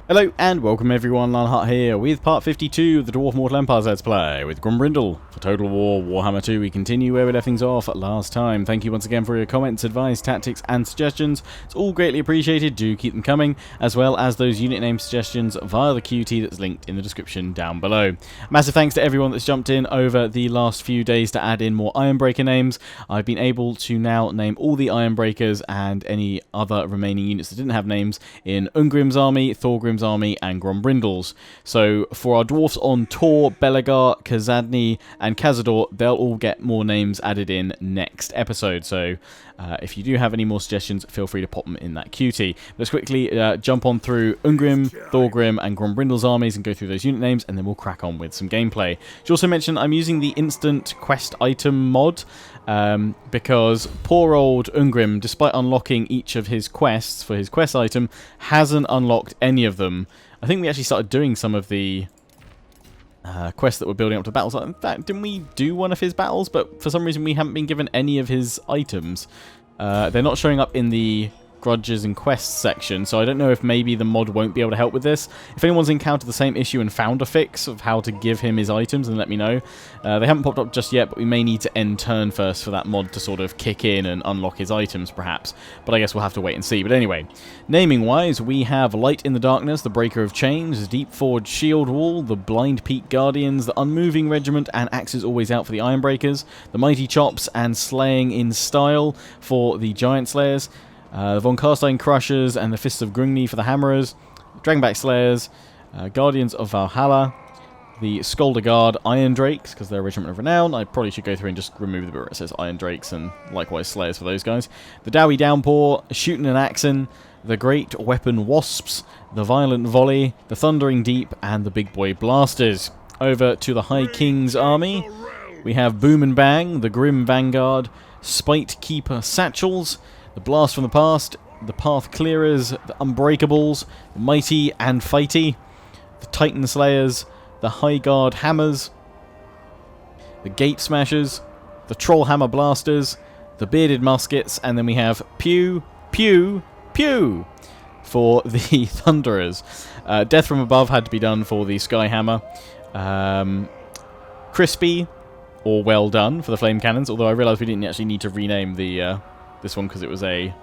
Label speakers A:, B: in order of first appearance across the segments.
A: Hello and welcome everyone, Lanhart here with part 52 of the Dwarf Mortal Empires Let's Play with Grombrindal. For Total War Warhammer 2 we continue where we left things off last time. Thank you once again for your comments, advice, tactics and suggestions. It's all greatly appreciated, do keep them coming, as well as those unit name suggestions via the QT that's linked in the description down below. Massive thanks to everyone that's jumped in over the last few days to add in more Ironbreaker names. I've been able to now name all the Ironbreakers and any other remaining units that didn't have names in Ungrim's army, Thorgrim's army and Grombrindal's. So for our dwarfs on tour, Belegar, Kazadni and Cazador, they'll all get more names added in next episode. So if you do have any more suggestions, feel free to pop them in that QT. Let's quickly jump on through Ungrim, Thorgrim and Grombrindal's armies and go through those unit names, and then we'll crack on with some gameplay. Should also mention I'm using the instant quest item mod because poor old Ungrim, despite unlocking each of his quests for his quest item, hasn't unlocked any of them. I think we actually started doing some of the quests that were building up to battles. In fact, didn't we do one of his battles? But for some reason we haven't been given any of his items. They're not showing up in the grudges and quests section, so I don't know if maybe the mod won't be able to help with this. If anyone's encountered the same issue and found a fix of how to give him his items, then let me know. They haven't popped up just yet, but we may need to end turn first for that mod to sort of kick in and unlock his items perhaps, but I guess we'll have to wait and see. But anyway, naming wise, we have Light in the Darkness, the Breaker of Chains, Deep Forge Shield Wall, the Blind Peak Guardians, the Unmoving Regiment and Axes Always Out for the Ironbreakers, the Mighty Chops and Slaying in Style for the Giant Slayers, the Von Karstein Crushers and the Fists of Grungni for the Hammerers, Dragonback Slayers, Guardians of Valhalla, the Skolder Guard Iron Drakes, because they're a regiment of renown. I probably should go through and just remove the bit where it says Iron Drakes, and likewise Slayers for those guys. The Dowie Downpour, Shootin' and Axen, the Great Weapon Wasps, the Violent Volley, the Thundering Deep, and the Big Boy Blasters. Over to the High King's army, we have Boom and Bang, the Grim Vanguard, Spite Keeper Satchels, the Blast from the Past, the Path Clearers, the Unbreakables, the Mighty and Fighty, the Titan Slayers, the High Guard Hammers, the Gate Smashers, the Troll Hammer Blasters, the Bearded Muskets, and then we have Pew, Pew, Pew for the Thunderers. Death from Above had to be done for the Sky Hammer. Crispy, or Well Done for the Flame Cannons, although I realised we didn't actually need to rename the this one because it was a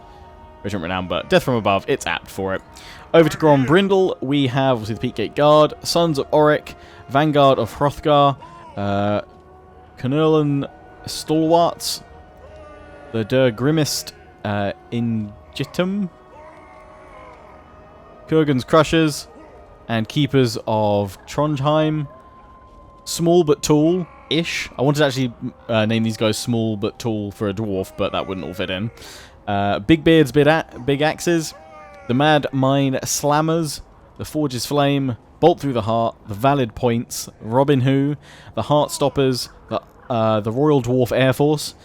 A: regiment renown, but Death from Above, it's apt for it. Over to Grombrindal, we have obviously the Peakgate Guard, Sons of Auric, Vanguard of Hrothgar, Canerlan Stalwarts, the Der Grimmist Ingitum, Kurgan's Crushers, and Keepers of Trondheim, Small but Tall-ish. I wanted to actually name these guys Small but Tall for a dwarf, but that wouldn't all fit in. Big Beard's Big Axes, the Mad Mine Slammers, the Forge's Flame, Bolt Through the Heart, the Valid Points, Robin Hood, the Heart Stoppers, the Royal Dwarf Air Force,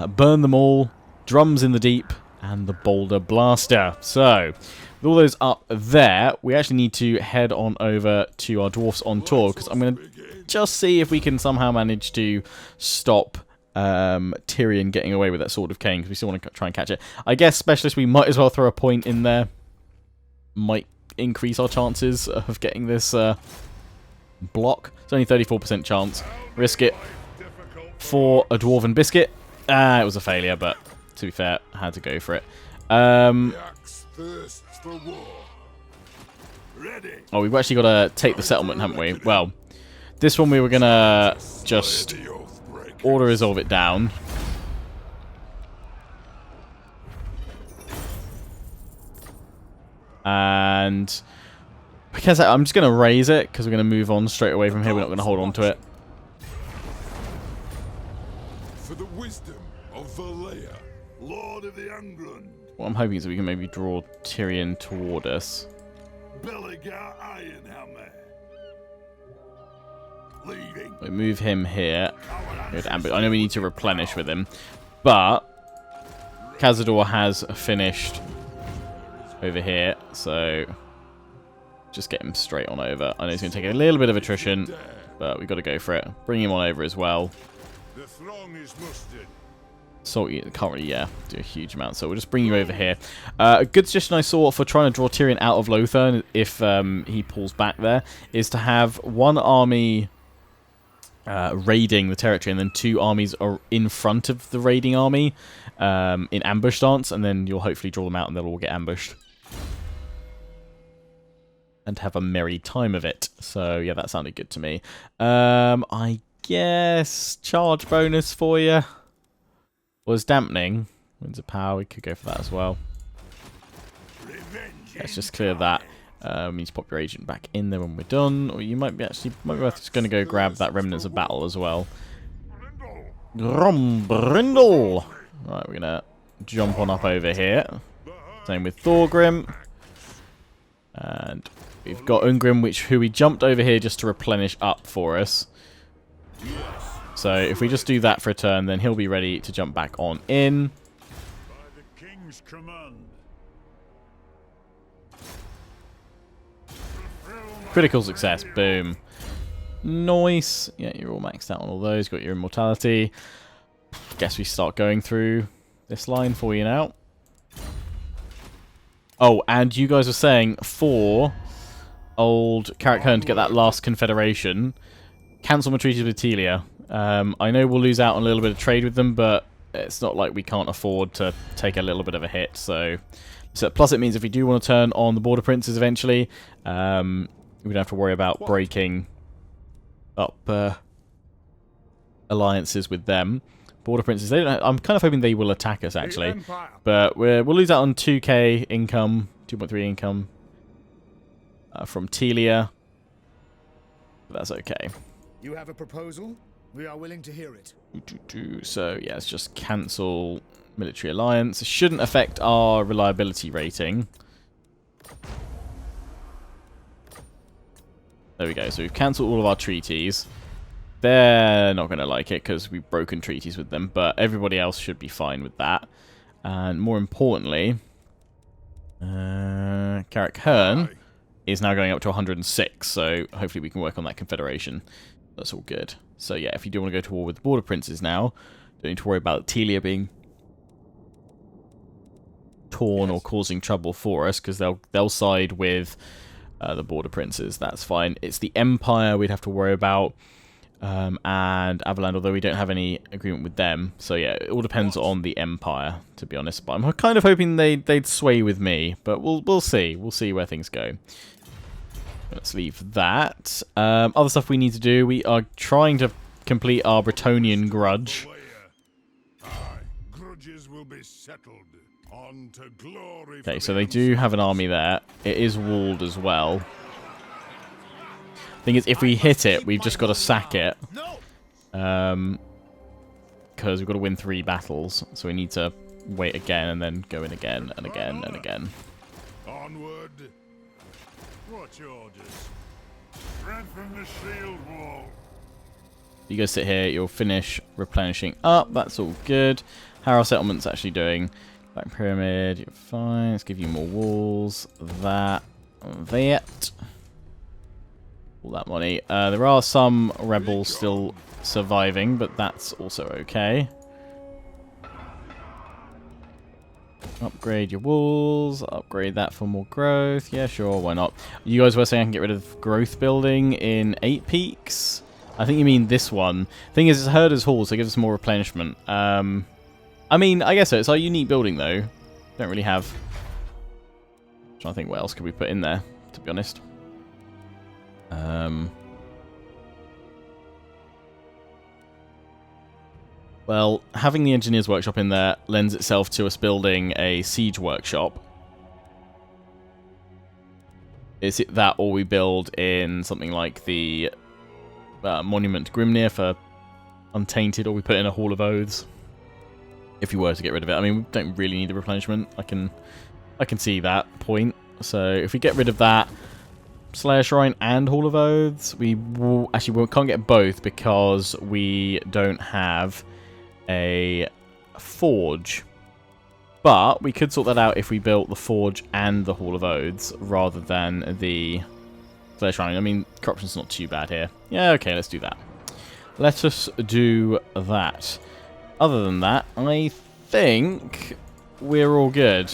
A: Burn Them All, Drums in the Deep, and the Boulder Blaster. So, with all those up there, we actually need to head on over to our dwarfs on tour, because I'm going to just see if we can somehow manage to stop Tyrion getting away with that Sword of Cain, because we still want to try and catch it. I guess Specialist, we might as well throw a point in there. Might increase our chances of getting this block. It's only 34% chance. Risk it for a Dwarven Biscuit. It was a failure, but to be fair, I had to go for it. Oh, we've actually got to take the settlement, haven't we? Well, this one we were going to just auto-resolve it down. And because I'm just going to raise it, because we're going to move on straight away from here. We're not going to hold on to it.
B: For the wisdom of Valea, Lord of the England.
A: What I'm hoping is that we can maybe draw Tyrion toward us.
B: Belegar Ironhammer. Leading.
A: We move him here. I know we need to replenish with him, but Cazador has finished over here, so just get him straight on over. I know it's going to take a little bit of attrition, but we've got to go for it. Bring him on over as well.
B: The throng is mustered.
A: So you can't really, do a huge amount. So we'll just bring you over here. A good suggestion I saw for trying to draw Tyrion out of Lothar, if he pulls back there, is to have one army raiding the territory, and then 2 armies are in front of the raiding army in ambush stance, and then you'll hopefully draw them out and they'll all get ambushed. And have a merry time of it. So, yeah, that sounded good to me. I guess charge bonus for you was dampening. Winds of power, we could go for that as well. Let's just clear that. We need to pop your agent back in there when we're done. Or you might be worth just going to go grab that Remnants of Battle as well. Grombrindal! Right, we're going to jump on up over here. Same with Thorgrim. And we've got Ungrim, who we jumped over here just to replenish up for us. So if we just do that for a turn, then he'll be ready to jump back on in.
B: By the king's command.
A: Critical success. Boom. Nice. Yeah, you're all maxed out on all those. Got your immortality. Guess we start going through this line for you now. Oh, and you guys were saying for old Carrick Hearn to get that last confederation, cancel my treaties with Telia. I know we'll lose out on a little bit of trade with them, but it's not like we can't afford to take a little bit of a hit. So plus it means if we do want to turn on the Border Princes eventually, we don't have to worry about breaking up alliances with them. Border Princes, they don't. I'm kind of hoping they will attack us actually, but we'll lose out on 2k income, 2.3 income from Telia. But that's okay.
C: You have a proposal? We are willing to hear it.
A: So yeah, let's just cancel military alliance. It shouldn't affect our reliability rating. There we go. So we've cancelled all of our treaties. They're not going to like it because we've broken treaties with them, but everybody else should be fine with that. And more importantly, Carrick Hearn is now going up to 106, so hopefully we can work on that confederation. That's all good. So yeah, if you do want to go to war with the Border Princes now, don't need to worry about Telia being torn or causing trouble for us, because they'll side with the Border Princes. That's fine. It's the Empire we'd have to worry about. And Avaland, although we don't have any agreement with them. So yeah, it all depends on the Empire, to be honest. But I'm kind of hoping they'd sway with me. But we'll see. We'll see where things go. Let's leave that. Other stuff we need to do. We are trying to complete our Bretonnian grudge.
B: Grudges will be settled. On to glory.
A: Okay, so they do have an army there. It is walled as well. Thing is, if we hit it, we've just got to sack it. Because we've got to win 3 battles. So we need to wait again and then go in again and again and again.
B: Onward. What's your orders? Strengthen the shield wall.
A: You guys sit here, you'll finish replenishing up. That's all good. How are our settlements actually doing? Back pyramid, you're fine. Let's give you more walls. That. All that money. There are some rebels still surviving, but that's also okay. Upgrade your walls. Upgrade that for more growth. Yeah, sure, why not? You guys were saying I can get rid of growth building in 8 peaks? I think you mean this one. Thing is, it's Herder's Hall, so it gives us more replenishment. I mean, I guess so. It's our unique building, though. Don't really have... I'm trying to think what else could we put in there, to be honest. Well, having the engineer's workshop in there lends itself to us building a siege workshop. Is it that, or we build in something like the Monument to Grimnir for Untainted, or we put in a Hall of Oaths if you were to get rid of it. I mean, we don't really need the replenishment. I can see that point. So if we get rid of that, Slayer Shrine and Hall of Oaths. We can't get both because we don't have a forge. But we could sort that out if we built the forge and the Hall of Oaths rather than the Slayer Shrine. I mean, corruption's not too bad here. Yeah, okay, let's do that. Let us do that. other than that, I think we're all good.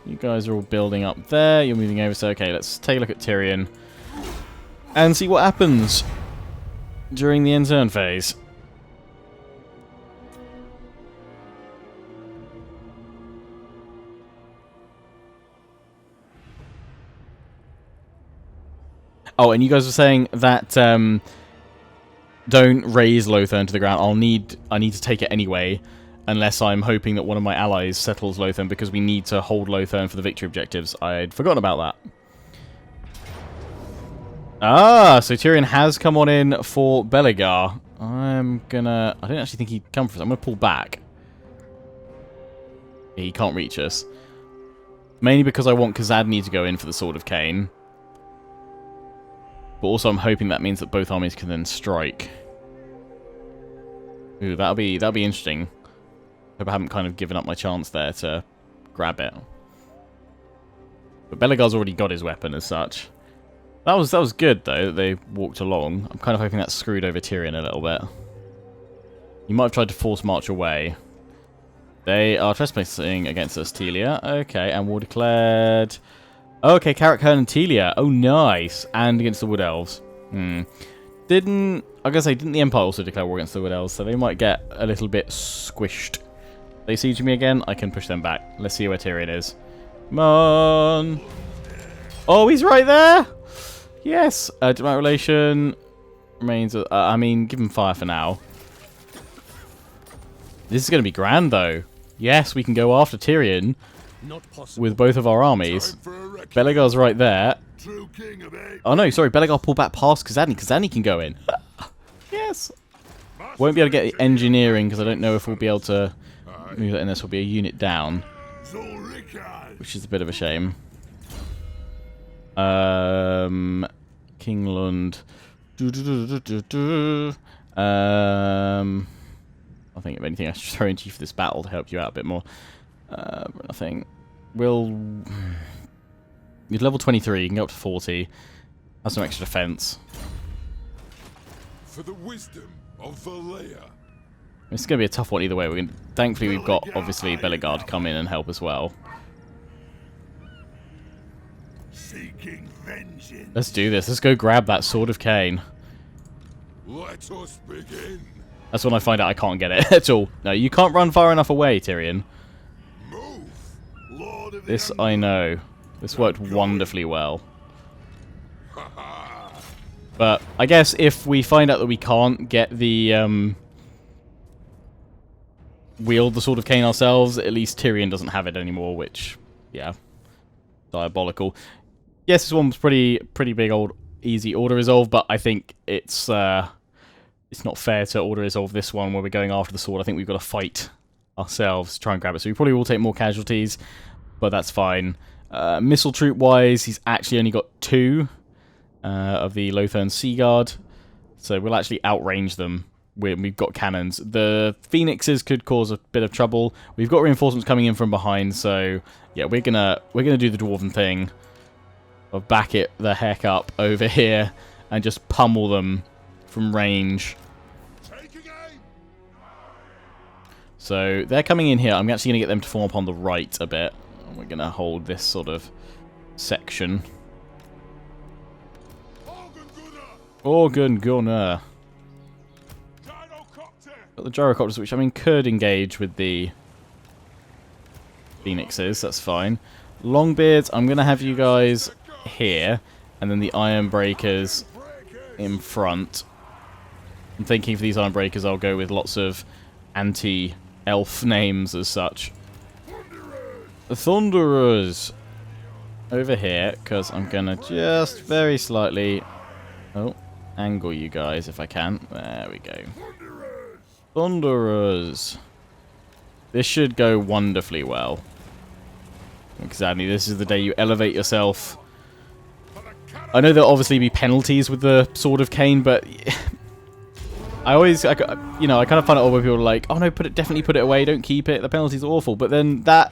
A: You guys are all building up there. You're moving over. So, okay, let's take a look at Tyrion and see what happens during the end turn phase. Oh, and you guys were saying that don't raise Lothern to the ground. I need to take it anyway, unless I'm hoping that one of my allies settles Lothern, because we need to hold Lothern for the victory objectives. I'd forgotten about that. Ah, so Tyrion has come on in for Belegar. I don't actually think he'd come for us. I'm gonna pull back. He can't reach us. Mainly because I want Khazad to go in for the Sword of Cain. But also I'm hoping that means that both armies can then strike. Ooh, that'll be interesting. Hope I haven't kind of given up my chance there to grab it. But Belegar's already got his weapon as such. That was good though, that they walked along. I'm kind of hoping that screwed over Tyrion a little bit. He might have tried to force march away. They are trespassing against us, Telia. Okay, and war declared. Okay, Carrick, Hearn, and Telia. Oh, nice. And against the Wood Elves. Didn't the Empire also declare war against the Wood Elves? So they might get a little bit squished. They siege me again. I can push them back. Let's see where Tyrion is. Come on. Oh, he's right there. Yes. Diplomatic relation remains. I mean, give him fire for now. This is going to be grand, though. Yes, we can go after Tyrion. With both of our armies. Belegar's right there. Oh no, sorry, Belegar pulled back past Khazad. Khazad can go in. Yes. Won't be able to get the engineering because I don't know if we'll be able to move that in. This will be a unit down, which is a bit of a shame. Kinglund. I think if anything I should throw into you for this battle to help you out a bit more. I think you're level 23, you can go up to 40. Have some extra defense.
B: For the wisdom of Valea.
A: It's going to be a tough one either way. Thankfully, we've got, obviously, Belegar to come in and help as well.
B: Seeking vengeance.
A: Let's do this. Let's go grab that Sword of Cain.
B: Let us begin.
A: That's when I find out I can't get it at all. No, you can't run far enough away, Tyrion. This I know. This worked wonderfully well. But I guess if we find out that we can't get the wield the Sword of Cain ourselves, at least Tyrion doesn't have it anymore, which, yeah, diabolical. Yes, this one was pretty big old easy auto resolve, but I think it's not fair to auto resolve this one where we're going after the sword. I think we've got to fight ourselves to try and grab it. So we probably will take more casualties, but that's fine. Missile troop wise, he's actually only got 2 of the Lothern Sea Guard, so we'll actually outrange them. We've got cannons. The Phoenixes could cause a bit of trouble. We've got reinforcements coming in from behind, so yeah, we're gonna do the dwarven thing of back it the heck up over here and just pummel them from range. So they're coming in here. I'm actually going to get them to form up on the right a bit. And we're going to hold this sort of section. Organ Gunner. Got the gyrocopters, which I mean could engage with the Phoenixes. That's fine. Longbeards, I'm going to have you guys here. And then the Iron Breakers in front. I'm thinking for these Iron Breakers I'll go with lots of anti-elf names as such. The Thunderers over here, because I'm going to just very slightly angle you guys if I can. There we go. Thunderers. This should go wonderfully well. Exactly, this is the day you elevate yourself. I know there'll obviously be penalties with the Sword of Cain, but I kind of find it odd when people are like, oh no, definitely put it away, don't keep it, the penalty's awful. But then that,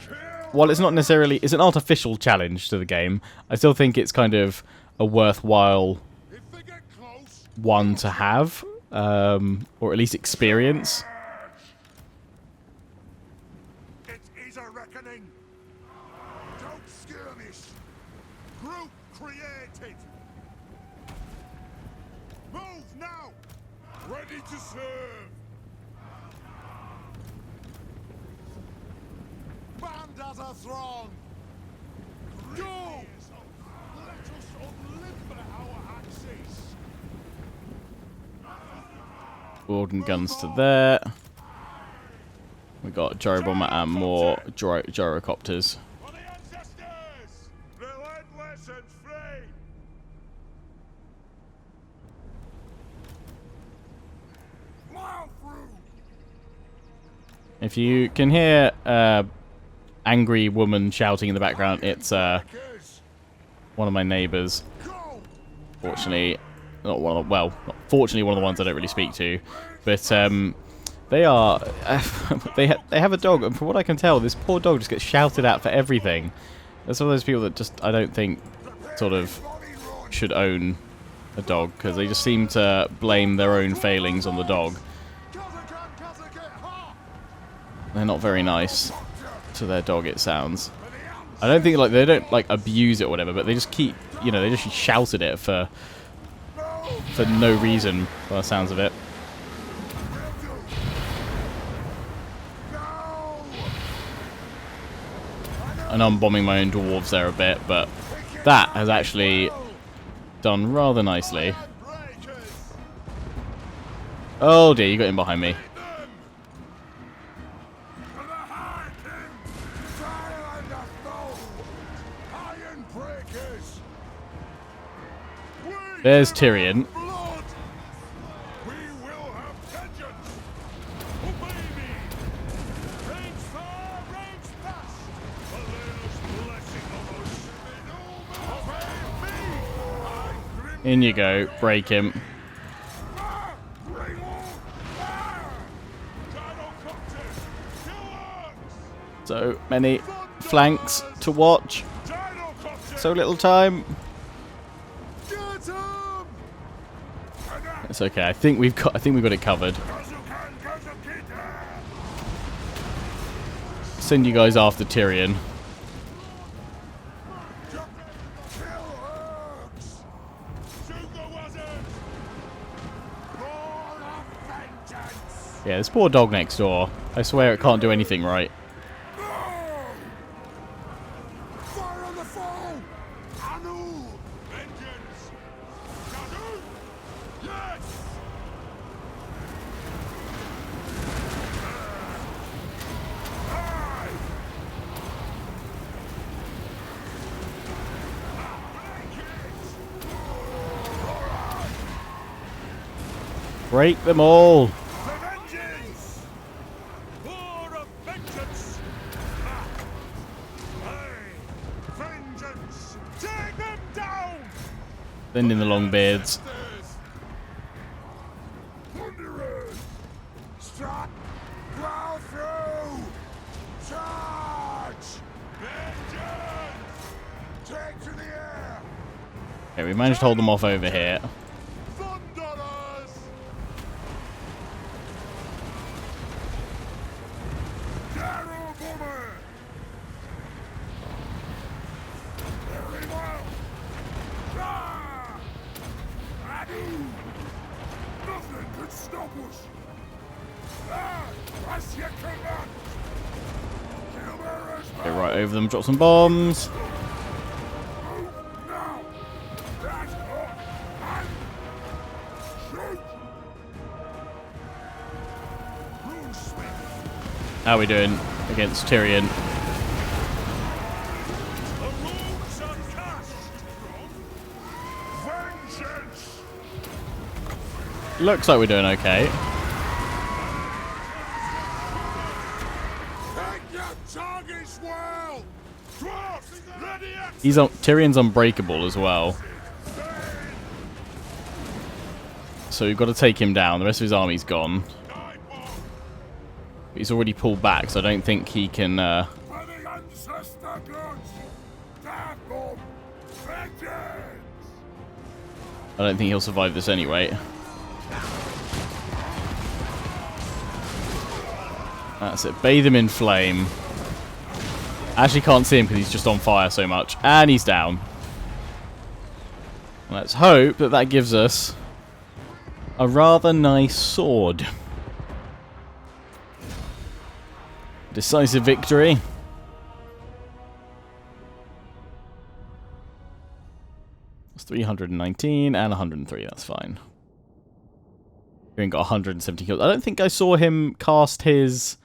A: while it's not necessarily, it's an artificial challenge to the game, I still think it's kind of a worthwhile one to have, or at least experience.
B: pays a reckoning. Don't skirmish. Group created. Move now. Ready to serve. Band as a throng. Go. Let us unlimber our axes.
A: Organ guns to there. We got gyro bomber and more gyrocopters.
B: For the ancestors! Relentless and free! Plow through!
A: If you can hear angry woman shouting in the background, it's one of my neighbours.
B: Go!
A: Fortunately, not one of the, well, not fortunately one of the ones I don't really speak to, but they are they have a dog, and from what I can tell, this poor dog just gets shouted at for everything. There's one of those people that just I don't think sort of should own a dog, because they just seem to blame their own failings on the dog. They're not very nice to their dog, it sounds. I don't think they don't like abuse it or whatever, but they just keep, you know, they just shout at it for no reason, by the sounds of it. And I'm bombing my own dwarves there a bit, but that has actually done rather nicely. Oh dear, you got in behind me. There's Tyrion.
B: We will have vengeance! Obey me! Range far, range fast! Valea's blessing on us! Obey me! I grim
A: In you go, break him. So many flanks to watch. So little time. It's okay. I think we've got it covered. Send you guys after Tyrion. Yeah, this poor dog next door. I swear it can't do anything right.
B: Fire on the foe! Anu! Vengeance! Anu! Yes! Aye!
A: Break them all.
B: For vengeance! For of vengeance! Aye! Vengeance! Take them down!
A: Then in the long beards.
B: Wanderers! Strike! Plow through! Charge! Vengeance! Take to the air!
A: Okay, we managed to hold them off over here.
B: Thunderers! Darrow bomber! Very well! Ah! Adu! Nothing could stop us! Ah! As you command! Killbearers!
A: Okay, right over them, drop some bombs.
B: Move now! That's up! And shoot! Runesmith!
A: How are we doing against Tyrion?
B: The runes are cast! Vengeance!
A: Looks like we're doing okay.
B: Take your targets well! Dwarf! Ready at
A: Tyrion's unbreakable as well. So we've got to take him down. The rest of his army's gone.
B: time bomb!
A: He's already pulled back, so I don't think he can...
B: For the ancestor gods! Time bomb! Vengeance!
A: I don't think he'll survive this anyway. That's it. Bathe him in flame. I actually can't see him because he's just on fire so much. And he's down. Let's hope that that gives us a rather nice sword. Decisive victory. It's 319 and 103, that's fine. We ain't got 170 kills. I don't think I saw him cast his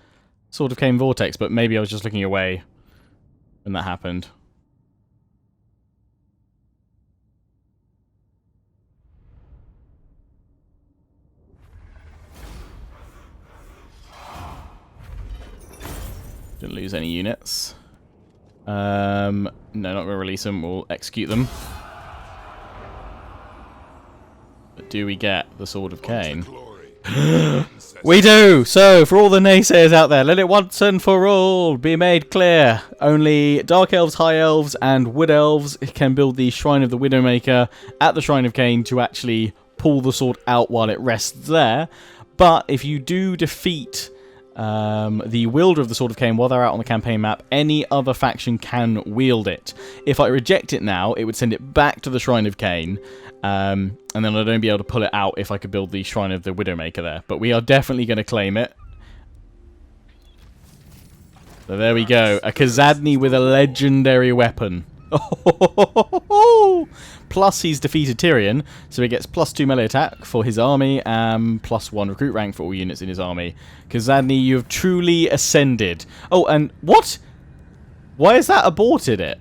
A: Sword of Cane Vortex, but maybe I was just looking away when that happened. Didn't lose any units. No, not going to release them. We'll execute them. But do we get the Sword of Cane? We do! So, for all the naysayers out there, let it once and for all be made clear. Only Dark Elves, High Elves, and Wood Elves can build the Shrine of the Widowmaker at the Shrine of Cane to actually pull the sword out while it rests there. But if you do defeat the wielder of the Sword of Cane while they're out on the campaign map, any other faction can wield it. If I reject it now, it would send it back to the Shrine of Cane, and then I'd only be able to pull it out if I could build the Shrine of the Widowmaker there. But we are definitely going to claim it. So there we go. A Khazadni with a legendary weapon. Plus he's defeated Tyrion, so he gets +2 melee attack for his army and +1 recruit rank for all units in his army. Khazadni, you have truly ascended. Oh, and what? Why is that aborted it?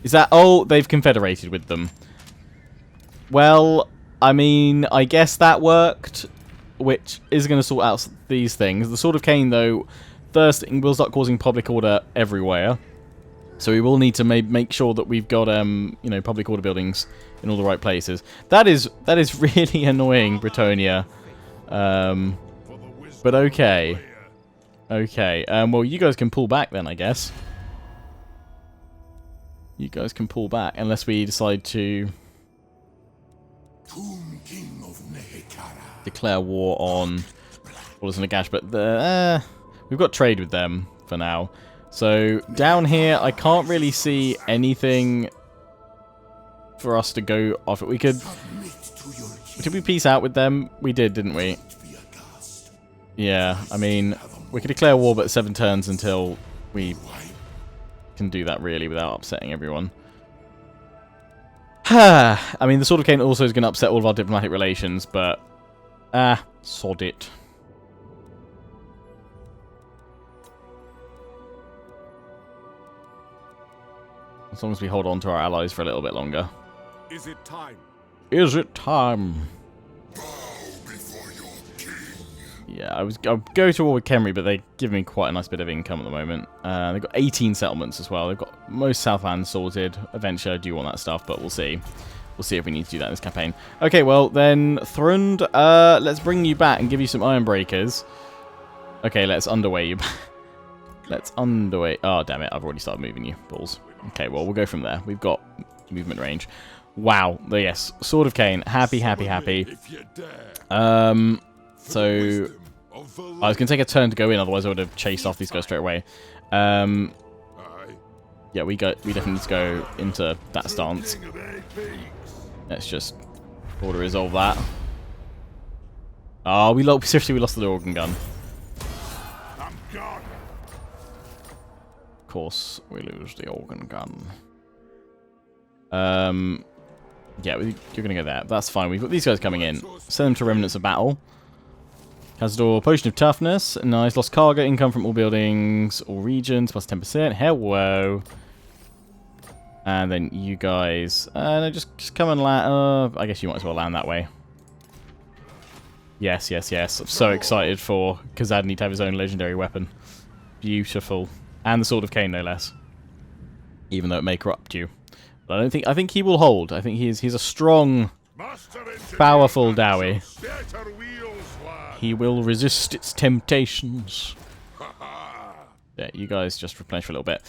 A: Is that... Oh, they've confederated with them. Well, I mean, I guess that worked, which is going to sort out these things. The Sword of Cane, though, thirsting will start causing public order everywhere. So we will need to make sure that we've got, you know, public order buildings in all the right places. That is really annoying, Britonia. But okay. Okay. Well, you guys can pull back then, I guess. You guys can pull back unless we decide to declare war on Wallace and Nagash. But we've got trade with them for now. So, down here, I can't really see anything for us to go off it. We could... Did we peace out with them? We did, didn't we? Yeah, I mean, we could declare war, but 7 turns until we can do that, really, without upsetting everyone. I mean, the Sword of Cane also is going to upset all of our diplomatic relations, but... sod it. As long as we hold on to our allies for a little bit longer.
B: Is it time?
A: Is it time?
B: Bow before your king.
A: Yeah, I'll go to war with Khemri, but they give me quite a nice bit of income at the moment. They've got 18 settlements as well. They've got most Southland sorted. Eventually I do want that stuff, but we'll see. We'll see if we need to do that in this campaign. Okay, well then, Thrund, let's bring you back and give you some Iron Breakers. Okay, let's underway you back. Let's underway... Oh, damn it, I've already started moving you. Balls. Okay, well, we'll go from there. We've got movement range. Wow. Yes. Sword of Cane. Happy, happy, happy. So... I was going to take a turn to go in, otherwise I would have chased off these guys straight away. Yeah, we definitely need to go into that stance. Let's just order resolve that. Oh, seriously, we lost the organ gun. Of course, we lose the organ gun. Yeah, you're gonna go there. That's fine. We've got these guys coming in. Send them to Remnants of Battle. Cazador, Potion of Toughness. Nice. Lost cargo. Income from all buildings, all regions, plus 10%. Hello. And then you guys... no, just come and land... I guess you might as well land that way. Yes, yes, yes. I'm so excited for Khazadni to have his own legendary weapon. Beautiful. And the Sword of Cane, no less. Even though it may corrupt you. But I think he will hold. I think he's a strong, powerful Dowie. He will resist its temptations. Yeah, you guys just replenish for a little bit.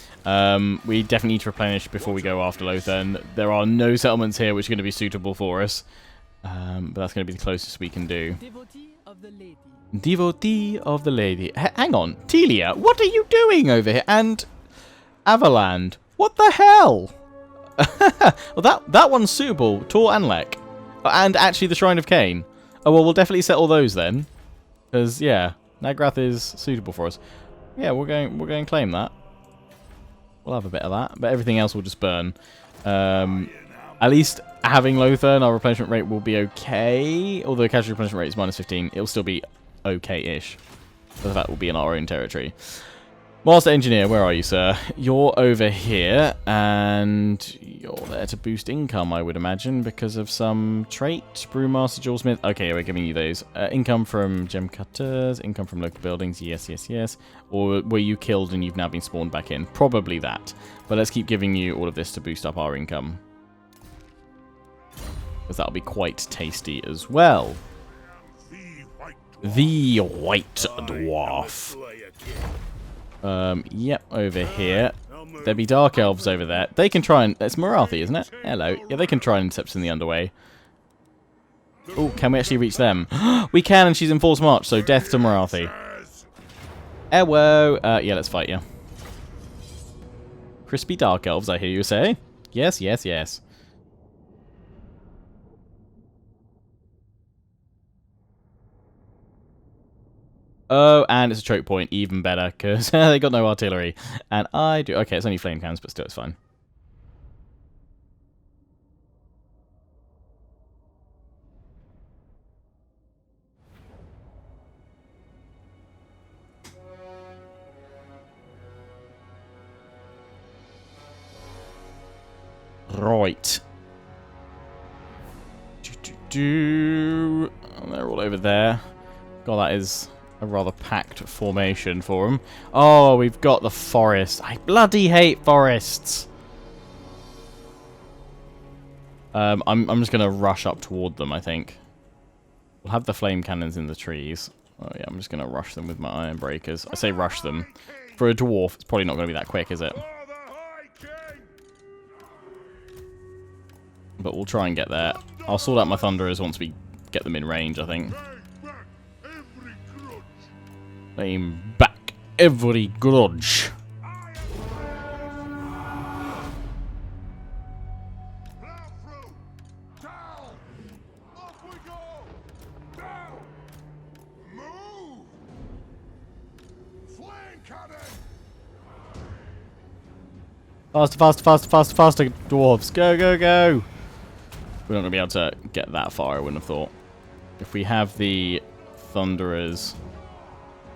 A: We definitely need to replenish before we go after Lothern. There are no settlements here which are going to be suitable for us. But that's going to be the closest we can do.
D: the lady.
A: Devotee of the lady. Hang on. Telia, what are you doing over here? And Avaland, what the hell? Well, that one's suitable. Tor and Lek. And actually the Shrine of Cain. Oh, well, we'll definitely settle those then. Because, yeah, Nagrath is suitable for us. Yeah, we're going to claim that. We'll have a bit of that. But everything else will just burn. At least having Lothern, our replenishment rate will be okay. Although casual replenishment rate is -15, it'll still be okay-ish. But that will be in our own territory. Master Engineer, where are you, sir? You're over here, and you're there to boost income, I would imagine, because of some trait. Brewmaster, Jewelsmith. Okay, we're giving you those. Income from gem cutters, income from local buildings. Yes, yes, yes. Or were you killed and you've now been spawned back in? Probably that. But let's keep giving you all of this to boost up our income. Because that'll be quite tasty as well. The White Dwarf. Yep, over here. There'd be Dark Elves over there. They can try and... It's Morathi, isn't it? Hello. Yeah, they can try and intercept in the underway. Oh, can we actually reach them? We can, and she's in force march, so death to Morathi. Hello. Yeah, let's fight you. Crispy Dark Elves, I hear you say. Yes, yes, yes. Oh, and it's a choke point, even better, because they got no artillery. And I do... Okay, it's only flame cannons, but still, it's fine. Right. They're all over there. God, that is... a rather packed formation for them. Oh, we've got the forest. I bloody hate forests. I'm just going to rush up toward them, I think. We'll have the flame cannons in the trees. Oh, yeah, I'm just going to rush them with my iron breakers. I say rush them. For a dwarf, it's probably not going to be that quick, is it? But we'll try and get there. I'll sort out my thunderers once we get them in range, I think. Claim back every grudge. Faster, faster, faster, faster, faster, dwarves. Go, go, go. We're not going to be able to get that far, I wouldn't have thought. If we have the thunderers...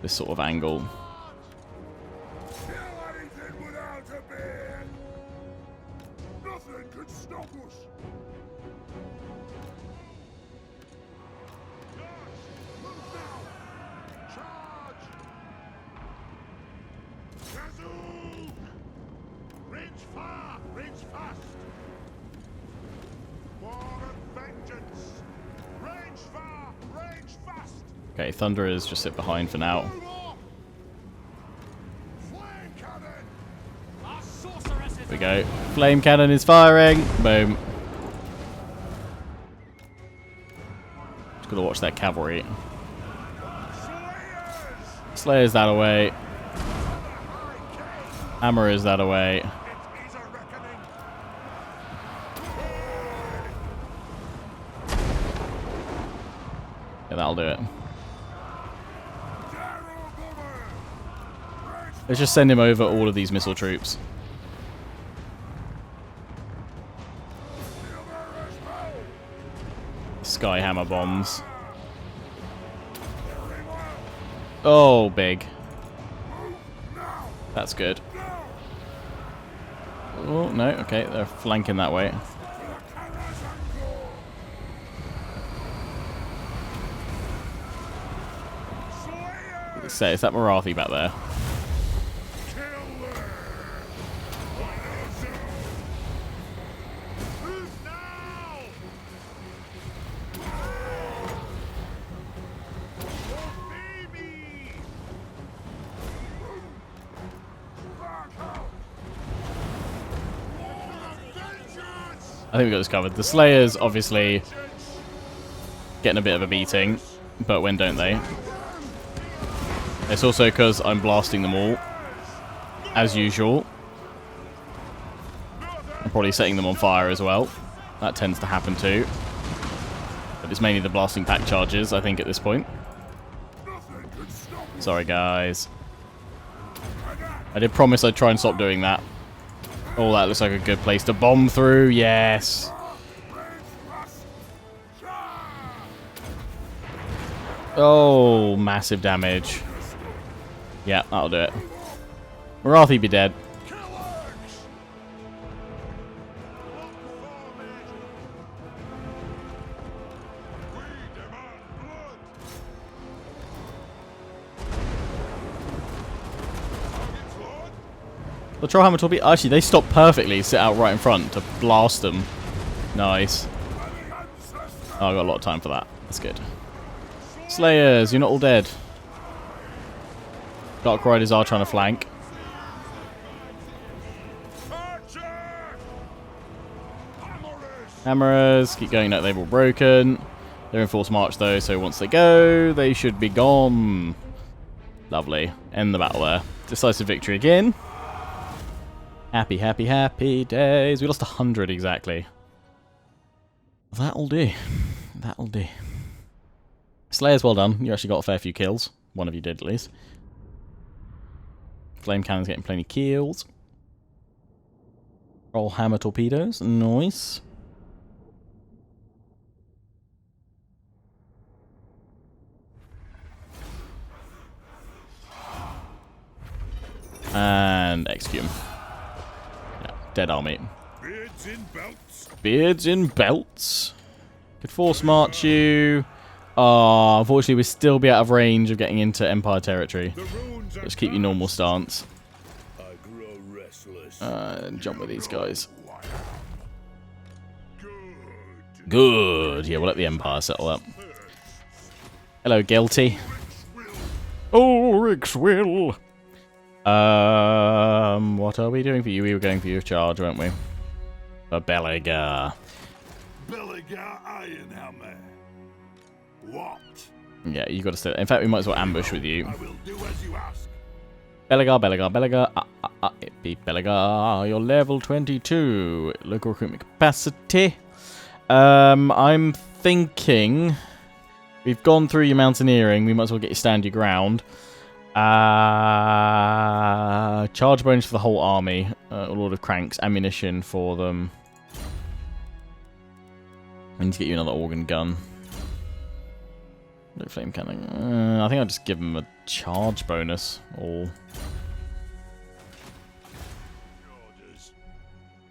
A: this sort of angle. Okay, Thunderers just sit behind for now. Here we go. Flame cannon is firing. Boom. Just gotta watch that cavalry. Slayer's that away. Hammer is that away. Yeah, that'll do it. Let's just send him over all of these missile troops. Skyhammer bombs. Oh, big. That's good. Oh, no. Okay, they're flanking that way. Let's say, is that Morathi back there? I think we got this covered. The Slayers, obviously, getting a bit of a beating. but when don't they? It's also because I'm blasting them all, as usual. I'm probably setting them on fire as well. That tends to happen too. But it's mainly the blasting pack charges, I think, at this point. Sorry, guys. I did promise I'd try and stop doing that. Oh, that looks like a good place to bomb through. Yes. Oh, massive damage. Yeah, that'll do it. Marathi be dead. The Trollhammer Torpedo. Actually, they stop perfectly. Sit out right in front to blast them. Nice. Oh, I got a lot of time for that. That's good. Slayers, you're not all dead. Dark Riders are trying to flank. Hammerers, keep going. No, they've all broken. They're in force march though, so once they go, they should be gone. Lovely. End the battle there. Decisive victory again. Happy, happy, happy days. We lost 100 exactly. That'll do. That'll do. Slayers, well done. You actually got a fair few kills. One of you did, at least. Flame cannons getting plenty of kills. Roll hammer torpedoes. Nice. And execute him. Yeah, dead army.
B: Beards in belts.
A: Beards in belts. Could force march you. Oh, unfortunately, we'll still be out of range of getting into Empire territory. Just keep your normal stance. And jump with these guys. Good. Yeah, we'll let the Empire settle up. Hello, Guilty. Oh, Rick's will. What are we doing for you? We were going for your charge, weren't we? For Belagar.
B: Belagar Ironhammer. What?
A: Yeah, you got to stay. In fact, we might as well ambush with you.
B: I will do as you ask.
A: Belagar, Belagar, Belagar. It be Belagar. You're level 22. Local recruitment capacity. I'm thinking we've gone through your mountaineering. We might as well get you stand your ground. Charge bonus for the whole army. A lot of cranks. Ammunition for them. I need to get you another organ gun. No flame cannon. I think I'll just give them a charge bonus. Or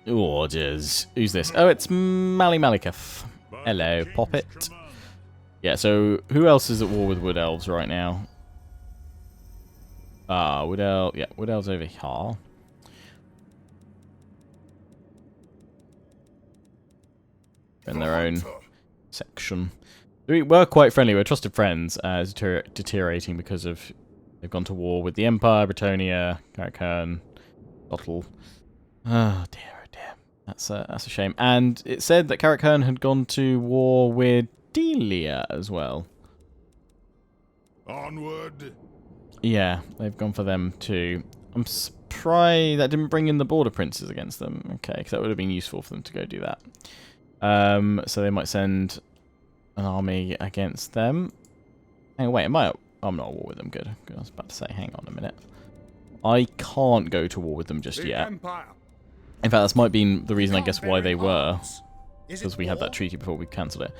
A: orders. Who's this? Oh, it's Mali Maliketh. Hello, Poppet. Yeah, so who else is at war with Wood Elves right now? Wood Elf. Yeah, Wood Elves over here. In their own section. We were quite friendly. We're trusted friends. It's deteriorating because of they've gone to war with the Empire, Bretonia, Karakern, Bottle. Oh dear, oh dear. That's a shame. And it said that Karakern had gone to war with Delia as well.
B: Onward.
A: Yeah, they've gone for them too. I'm surprised that didn't bring in the border princes against them. Okay, because that would have been useful for them to go do that. So they might send an army against them. Hang on, wait, I'm not at war with them. Good. I was about to say, hang on a minute. I can't go to war with them just yet. In fact, that's might be the reason, I guess, why they were. Because we had that treaty before we cancelled it.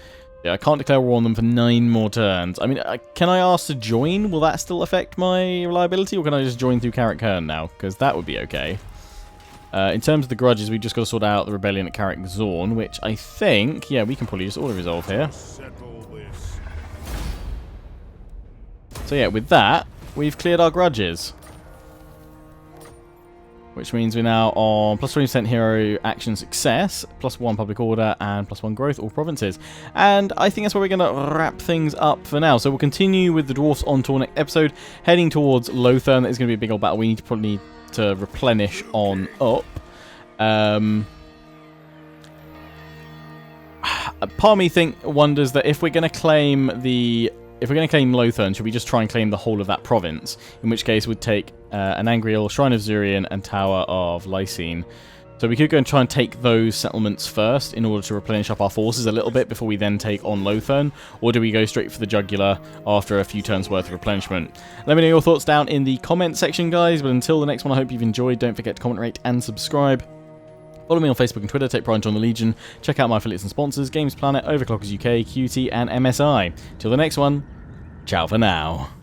A: Yeah, I can't declare war on them for 9 more turns. I mean, can I ask to join? Will that still affect my reliability? Or can I just join through Karakern now? Because that would be okay. In terms of the grudges, we've just got to sort out the rebellion at Karak Zorn, which I think, yeah, we can probably just auto-resolve here. So yeah, with that, we've cleared our grudges. Which means we're now on plus 20% hero action success, plus 1 public order, and plus 1 growth, all provinces. And I think that's where we're going to wrap things up for now. So we'll continue with the Dwarfs on to our next episode, heading towards Lothern. That is going to be a big old battle. We probably need to replenish on up. Part of me wonders that if we're going to claim the if we're going to claim Lothern, should we just try and claim the whole of that province? In which case, we'd take Anangriel, Shrine of Zurian, and Tower of Lysine. So we could go and try and take those settlements first in order to replenish up our forces a little bit before we then take on Lothern, or do we go straight for the jugular after a few turns worth of replenishment? Let me know your thoughts down in the comment section, guys, but until the next one, I hope you've enjoyed. Don't forget to comment, rate, and subscribe. Follow me on Facebook and Twitter, take pride and join the Legion. Check out my affiliates and sponsors, Games Planet, Overclockers UK, QT, and MSI. Till the next one, ciao for now.